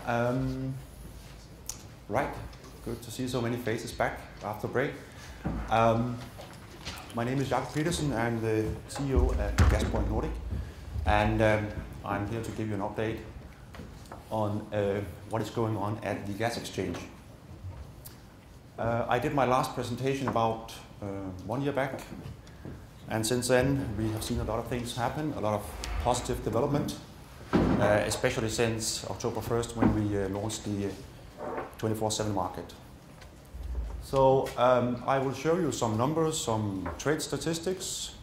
Um, right, good to see so many faces back after break. My name is Jakob Pedersen. I'm the CEO at Gaspoint Nordic, and I'm here to give you an update on what is going on at the gas exchange. I did my last presentation about 1 year back, and since then we have seen a lot of things happen, a lot of positive development, especially since October 1st when we launched the 24/7 market. So I will show you some numbers, some trade statistics,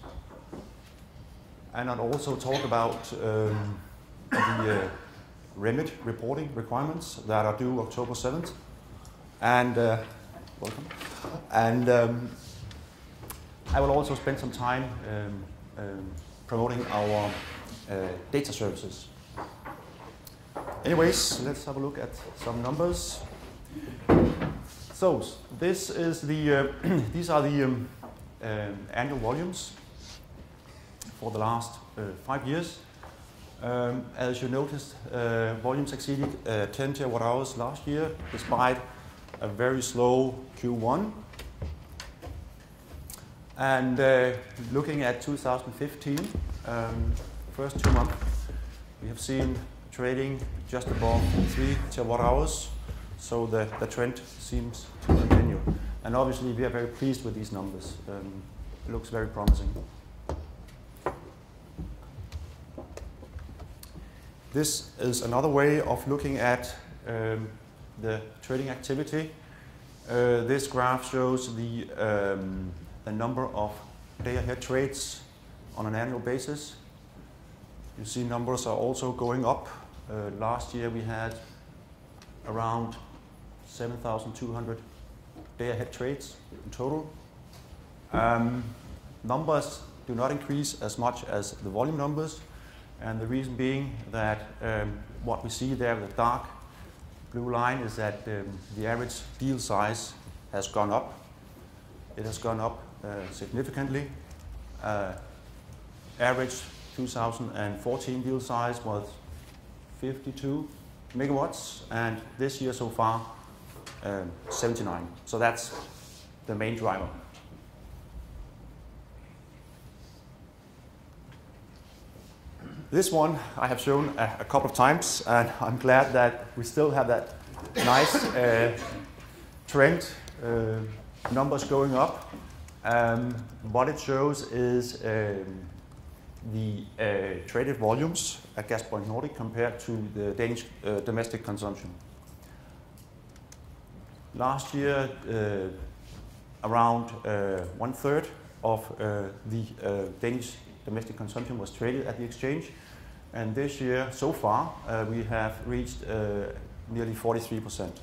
and I'll also talk about the remit reporting requirements that are due October 7th. And welcome. And I will also spend some time promoting our data services. Anyways, let's have a look at some numbers. So this is the these are the annual volumes for the last 5 years. As you noticed, volumes exceeded 10 terawatt hours last year, despite a very slow Q1. And looking at 2015, first 2 months, we have seen trading just above 3 terawatt hours. So the trend seems to continue. And obviously we are very pleased with these numbers. It looks very promising. This is another way of looking at the trading activity. This graph shows the number of day-ahead trades on an annual basis. You see numbers are also going up. Last year we had around 7,200 day-ahead trades in total. Numbers do not increase as much as the volume numbers, and the reason being that what we see there, the dark blue line, is that the average deal size has gone up. It has gone up significantly. Average 2014 deal size was 52 megawatts, and this year so far 79. So that's the main driver. This one I have shown a couple of times, and I'm glad that we still have that nice trend, numbers going up. What it shows is the traded volumes at Gaspoint Nordic compared to the Danish domestic consumption. Last year, around 1/3 of the Danish domestic consumption was traded at the exchange, and this year, so far, we have reached nearly 43%.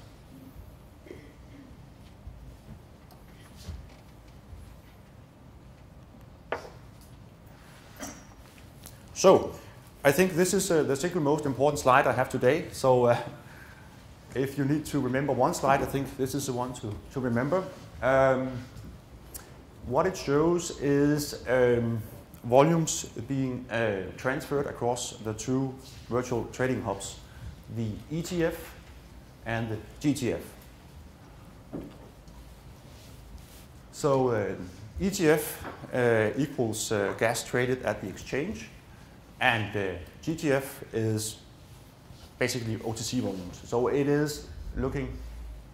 So, I think this is the single most important slide I have today. So, if you need to remember one slide, I think this is the one to remember. What it shows is volumes being transferred across the two virtual trading hubs, the ETF and the GTF. So, ETF equals gas traded at the exchange, and GTF is basically OTC volumes. So it is looking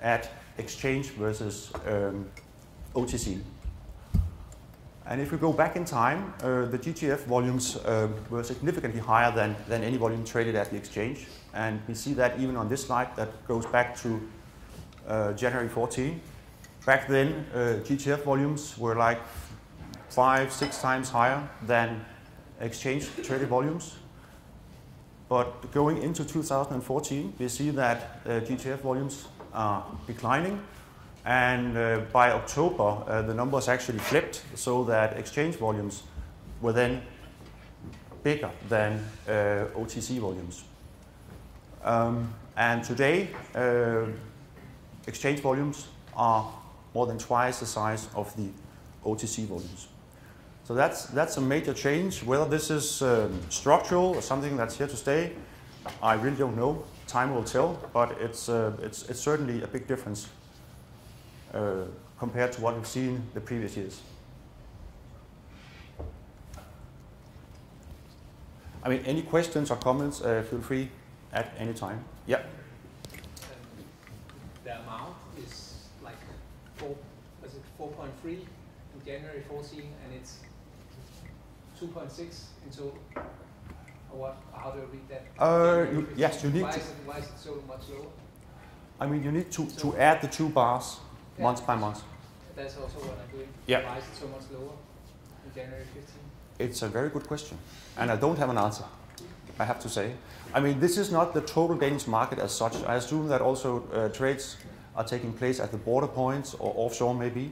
at exchange versus OTC. And if we go back in time, the GTF volumes were significantly higher than any volume traded at the exchange. And we see that even on this slide that goes back to January 14. Back then, GTF volumes were like 5-6 times higher than exchange traded volumes. But going into 2014, we see that GTF volumes are declining, and by October, the numbers actually flipped, so that exchange volumes were then bigger than OTC volumes. And today, exchange volumes are more than twice the size of the OTC volumes. So that's a major change. Whether this is structural or something that's here to stay, I really don't know. time will tell, but it's certainly a big difference compared to what we've seen the previous years. I mean, any questions or comments, feel free at any time. Yeah. The amount is like 4.3 in January 14, and it's 2.6 in total. Or what? How do you read that? Yes, you need why is it so much lower? I mean, you need to add the 2 bars month by month. That's also what I'm doing. Yeah. Why is it so much lower in January 15? It's a very good question, and I don't have an answer, I have to say. I mean, this is not the total Danish market as such. I assume that also trades are taking place at the border points or offshore maybe.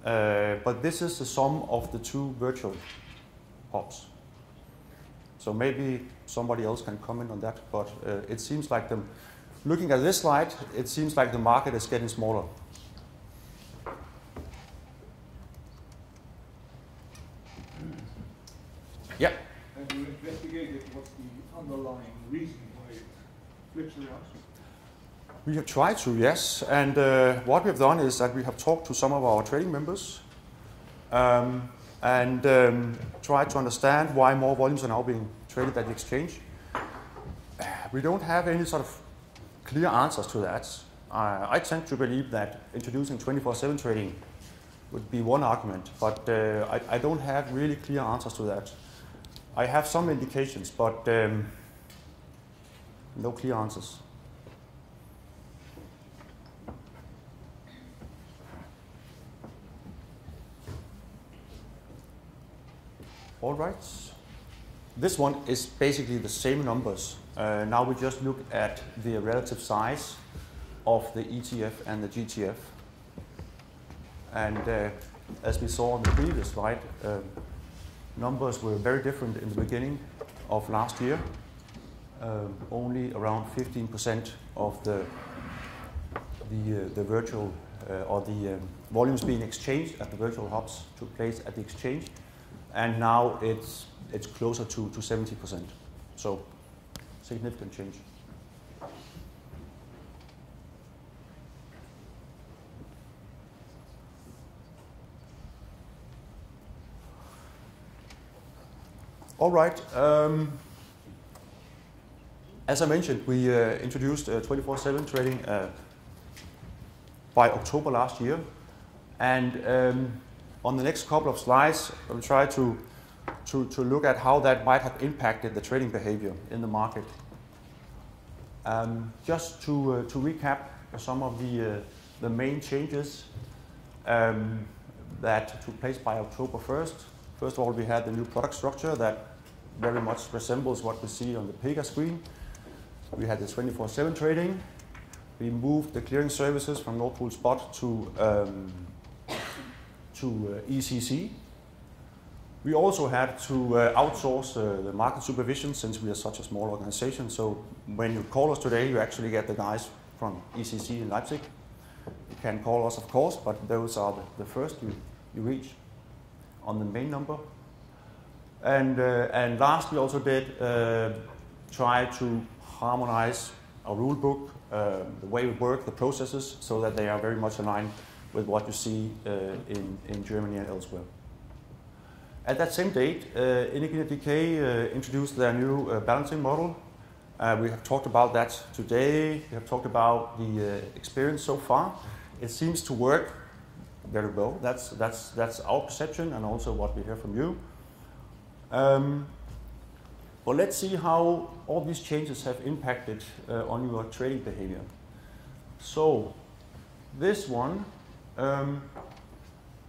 But this is the sum of the 2 virtual hubs. So maybe somebody else can comment on that, but it seems like looking at this slide, it seems like the market is getting smaller. Yeah. Have you investigated what's the underlying reason why it flips around? We have tried to, yes. And what we have done is that we have talked to some of our trading members and tried to understand why more volumes are now being traded at the exchange. We don't have any sort of clear answers to that. I tend to believe that introducing 24/7 trading would be one argument, but I don't have really clear answers to that. I have some indications, but no clear answers. All right. This one is basically the same numbers. Now we just look at the relative size of the ETF and the GTF. And as we saw on the previous slide, numbers were very different in the beginning of last year. Only around 15% of the virtual or the volumes being exchanged at the virtual hubs took place at the exchange, and now it's closer to 70%. So significant change. All right. As I mentioned, we introduced 24/7 trading by October last year, and on the next couple of slides, I will try to look at how that might have impacted the trading behavior in the market. Just to recap some of the main changes that took place by October 1st. First of all, we had the new product structure that very much resembles what we see on the Pega screen. We had the 24/7 trading. We moved the clearing services from Nord Pool Spot to ECC. We also had to outsource the market supervision since we are such a small organization. So when you call us today, you actually get the guys from ECC in Leipzig. You can call us, of course, but those are the first you reach on the main number. And last, we also did try to harmonize our rule book, the way we work, the processes, so that they are very much aligned with what you see in Germany and elsewhere. At that same date, energinet.dk introduced their new balancing model. We have talked about that today. We have talked about the experience so far. It seems to work very well. That's our perception and also what we hear from you. But let's see how all these changes have impacted on your trading behavior. So this one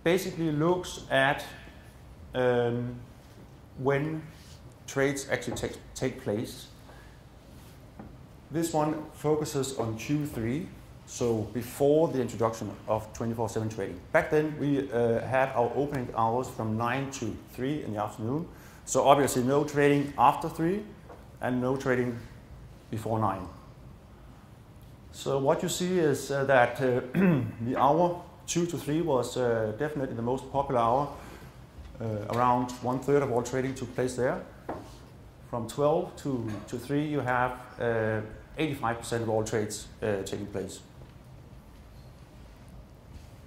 basically looks at when trades actually take place. This one focuses on Q3, so before the introduction of 24/7 trading. Back then we had our opening hours from 9 to 3 in the afternoon. So obviously no trading after 3 and no trading before 9. So what you see is that the hour 2 to 3 was definitely the most popular hour. Around 1/3 of all trading took place there. From 12 to 3 you have 85% of all trades taking place.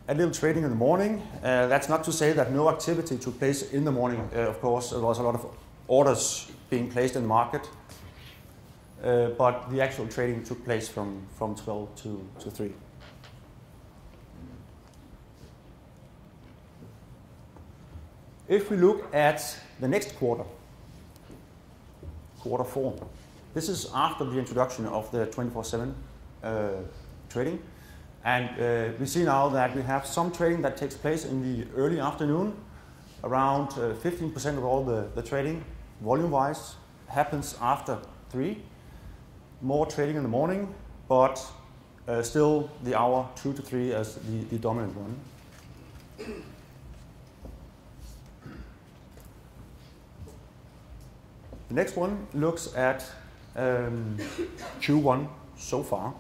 A little trading in the morning. That's not to say that no activity took place in the morning. Of course, there was a lot of orders being placed in the market, but the actual trading took place from 12 to 3. If we look at the next quarter, quarter 4, this is after the introduction of the 24/7 trading. And we see now that we have some trading that takes place in the early afternoon. Around 15% of all the trading, volume-wise, happens after 3. More trading in the morning, but still the hour 2 to 3 as the dominant one. The next one looks at Q1 so far.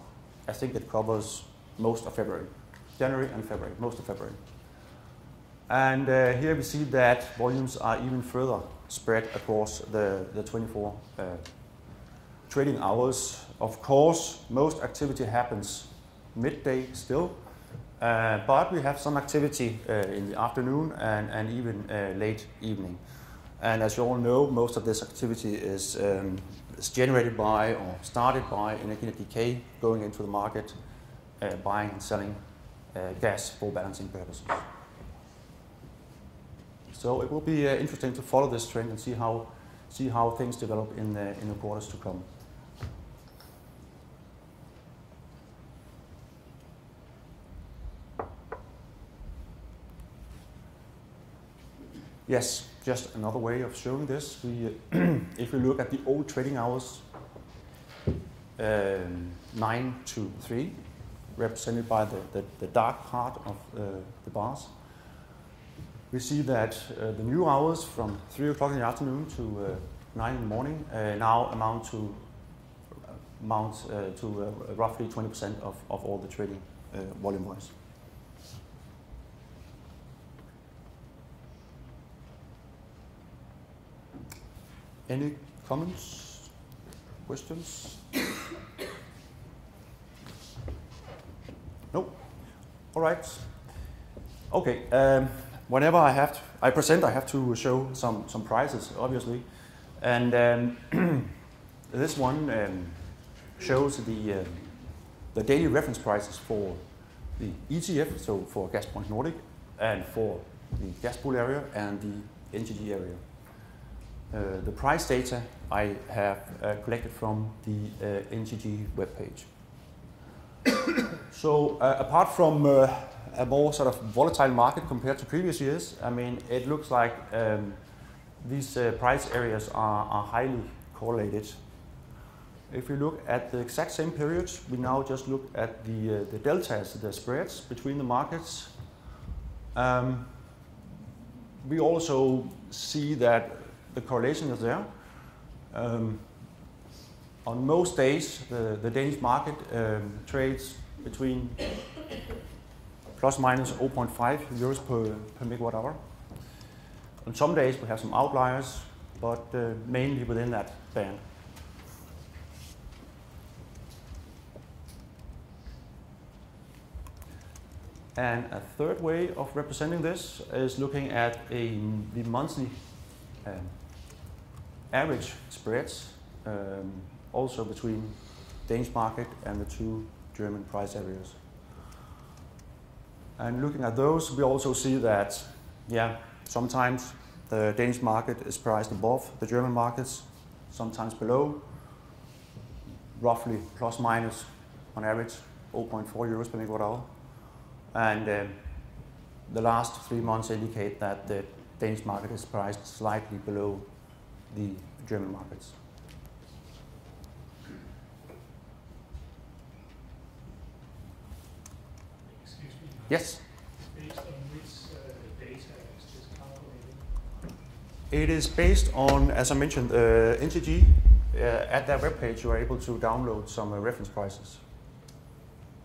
I think it covers most of February, January and February, most of February. And here we see that volumes are even further spread across the 24 trading hours. Of course, most activity happens midday still, but we have some activity in the afternoon and even late evening. And as you all know, most of this activity is generated by or started by energinet.dk, going into the market, buying and selling gas for balancing purposes. So it will be interesting to follow this trend and see how things develop in the quarters to come. Yes, just another way of showing this. If we look at the old trading hours, 9 to 3, represented by the dark part of the bars, we see that the new hours from 3 o'clock in the afternoon to 9 in the morning now amount to roughly 20% of all the trading volume-wise. Any comments, questions? No? All right. Okay. Whenever I present, I have to show some prices, obviously. And this one shows the daily reference prices for the ETF, so for Gaspoint Nordic, and for the gas pool area and the NGG area. The price data I have collected from the NGG webpage. So apart from a more sort of volatile market compared to previous years, I mean, it looks like these price areas are highly correlated. If we look at the exact same period, we now just look at the deltas, the spreads between the markets. We also see that the correlation is there. On most days, the Danish market trades between plus minus 0.5 euros per megawatt hour. On some days, we have some outliers, but mainly within that band. And a third way of representing this is looking at the monthly average spreads, also between Danish market and the 2 German price areas. And looking at those, we also see that, yeah, sometimes the Danish market is priced above the German markets, sometimes below, roughly plus minus on average 0.4 euros per megawatt hour. And the last 3 months indicate that the Danish market is priced slightly below the German markets. Excuse me. Yes? Based on which data is this calculated? It is based on, as I mentioned, NGG. At their webpage, you are able to download some reference prices.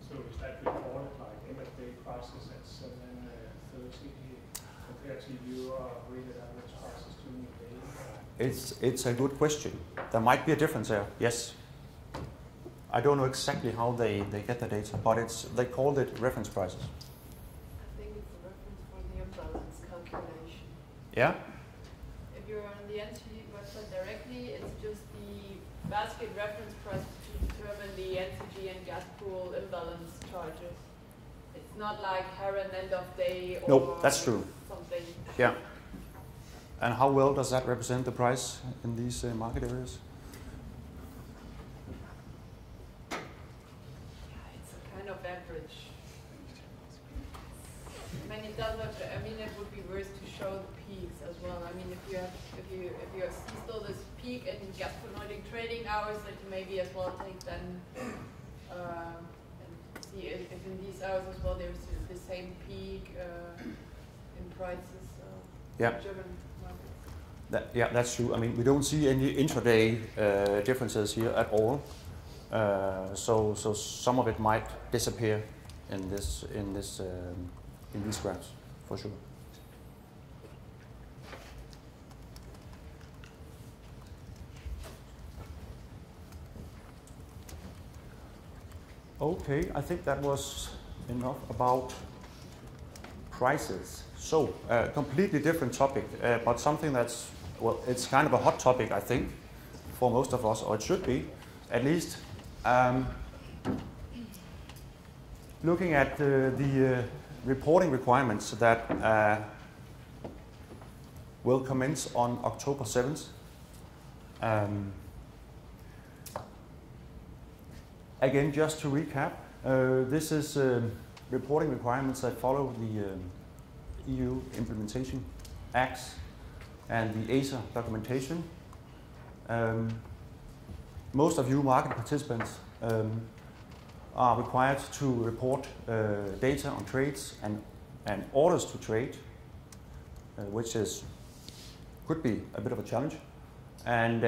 So is that reported like end-of-day prices at 7:30 compared to your weighted average prices during the day? It's a good question. There might be a difference there, yes. I don't know exactly how they get the data, but they called it reference prices. I think it's a reference for the imbalance calculation. Yeah? If you're on the NCG website directly, it's just the basket reference price to determine the NCG and gas pool imbalance charges. It's not like Heron end of day or no, that's true. Something. Yeah. And how well does that represent the price in these market areas? It's a kind of average. I mean, it does have. I mean, it would be worse to show the peaks as well. I mean, if you see still this peak in Gaspoint Nordic trading hours, that you maybe as well take then and see if in these hours as well there's the same peak in prices. Yeah. German markets. Yeah, that's true. I mean, we don't see any intraday differences here at all. So some of it might disappear in these graphs, for sure. Okay, I think that was enough about prices. So, completely different topic, but something that's, well, it's kind of a hot topic, I think, for most of us, or it should be, at least. Looking at the reporting requirements that will commence on October 7th. Again, just to recap, this is reporting requirements that follow the EU implementation acts and the ASA documentation. Most of you market participants are required to report data on trades and orders to trade, which could be a bit of a challenge. And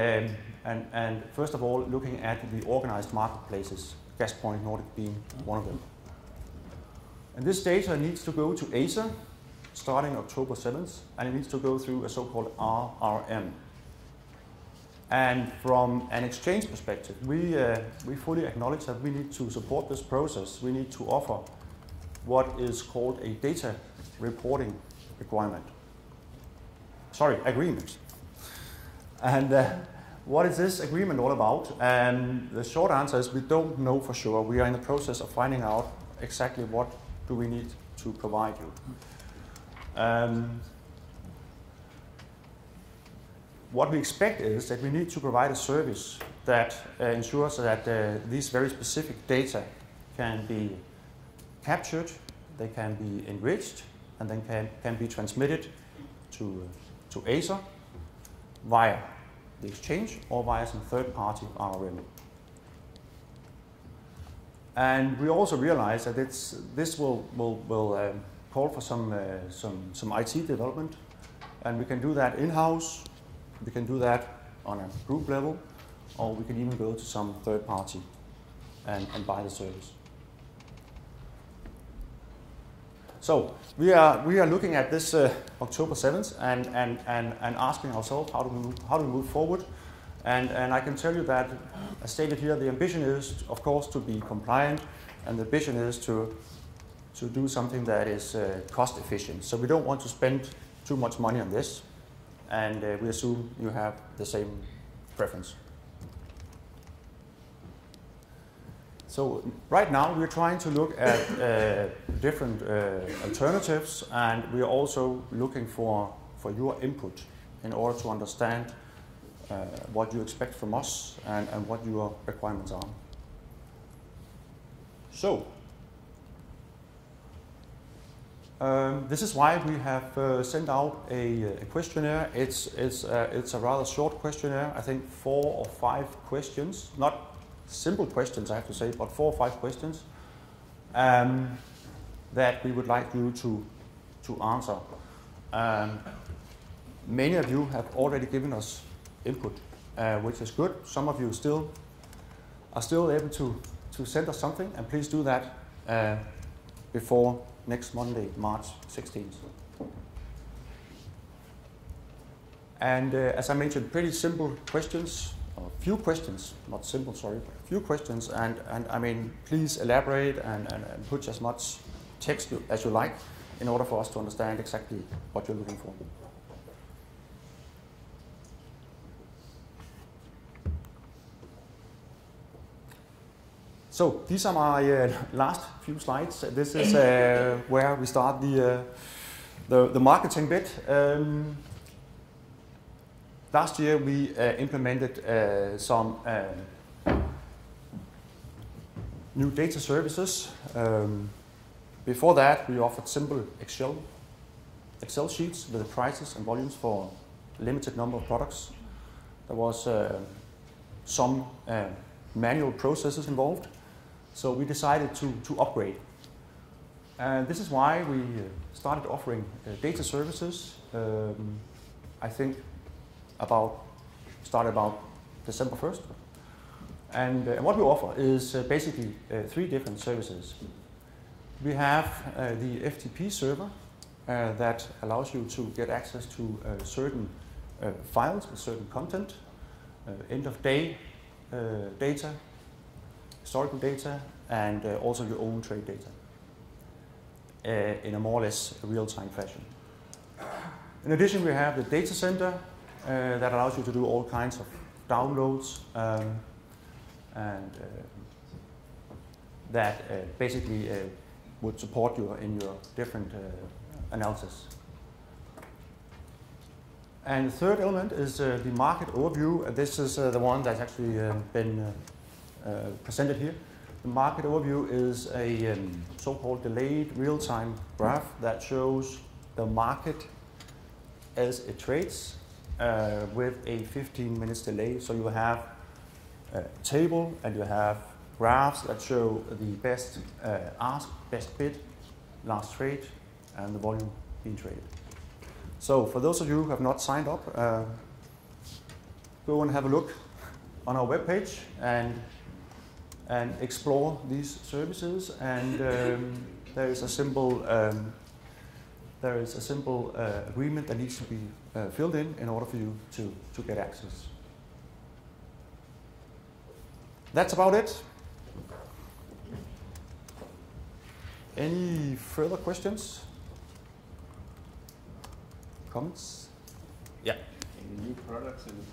first of all, looking at the organized marketplaces, Gaspoint Nordic being one of them. And this data needs to go to ASA starting October 7th, and it needs to go through a so-called RRM. And from an exchange perspective, we fully acknowledge that we need to support this process. We need to offer what is called a data reporting requirement. Sorry, agreement. And what is this agreement all about? And the short answer is we don't know for sure. We are in the process of finding out exactly what do we need to provide you. What we expect is that we need to provide a service that ensures that these very specific data can be captured, they can be enriched, and then can be transmitted to ASA via the exchange or via some third-party RRM. And we also realize that this will call for some IT development, and we can do that in-house, we can do that on a group level, or we can even go to some third party and buy the service. So we are looking at this October 7th and asking ourselves how do we move forward. And I can tell you that, as stated here, the ambition is, of course, to be compliant, and the ambition is to do something that is cost efficient. So we don't want to spend too much money on this, and we assume you have the same preference. So right now we're trying to look at different alternatives, and we are also looking for your input in order to understand what you expect from us and what your requirements are. So this is why we have sent out a questionnaire. It's a rather short questionnaire. I think 4 or 5 questions, not simple questions, I have to say, but 4 or 5 questions that we would like you to answer. Many of you have already given us input, which is good. Some of you are still able to send us something, and please do that before next Monday, March 16th. And as I mentioned, pretty simple questions, few questions, not simple, sorry, but a few questions, and I mean, please elaborate and put as much text as you like in order for us to understand exactly what you're looking for. So these are my last few slides. This is where we start the marketing bit. Last year we implemented some new data services. Before that we offered simple Excel sheets with the prices and volumes for a limited number of products. There was some manual processes involved, so we decided to upgrade. And this is why we started offering data services. I think started about December 1st. And what we offer is basically 3 different services. We have the FTP server that allows you to get access to certain files with certain content, end of day data, historical data, and also your own trade data in a more or less real-time fashion. In addition, we have the data center that allows you to do all kinds of downloads and that basically would support you in your different analysis. And the third element is the market overview. This is the one that's actually been presented here. The market overview is a so-called delayed real-time graph that shows the market as it trades with a 15 minutes delay. So you have a table and you have graphs that show the best ask, best bid, last trade, and the volume being traded. So for those of you who have not signed up, go and have a look on our webpage and explore these services. And there is a simple agreement that needs to be filled in order for you to get access. That's about it. Any further questions? Comments? Yeah. Any new products in the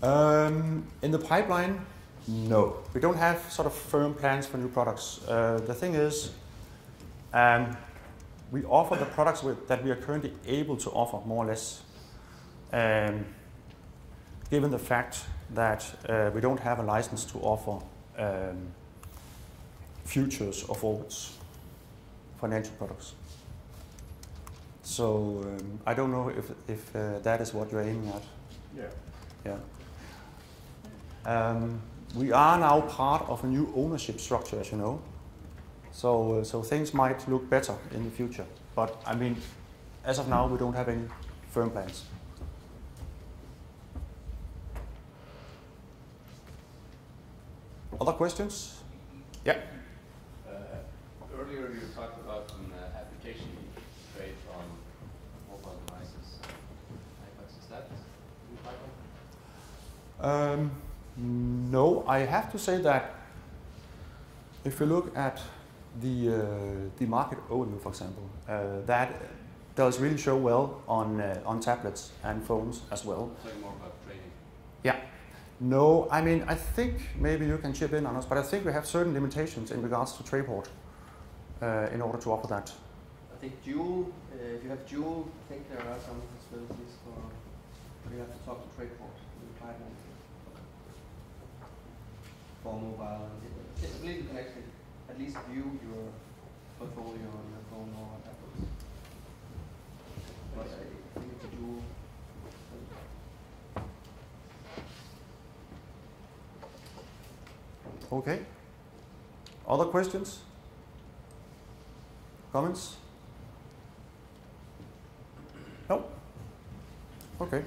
pipeline? In the pipeline, no. We don't have sort of firm plans for new products. The thing is, we offer the products that we are currently able to offer, more or less, given the fact that we don't have a license to offer futures or forwards, financial products. So I don't know if that is what you're aiming at. Yeah. Yeah. We are now part of a new ownership structure, as you know. So things might look better in the future. But I mean, as of now, we don't have any firm plans. Other questions? Yeah. Earlier you talked about an application trade on mobile devices. Is that in the pipeline? No, I have to say that if you look at the market overview, for example, that does really show well on tablets and phones as well. Talking more about trading. Yeah. No, I mean, I think maybe you can chip in on us, but I think we have certain limitations in regards to Trayport in order to offer that. I think dual, if you have dual, I think there are some possibilities for, you have to talk to Trayport in the pipeline for mobile. I believe you can actually at least view your portfolio on your phone or tablets. But I think it's a dual. Okay. Other questions? Comments? No? Okay.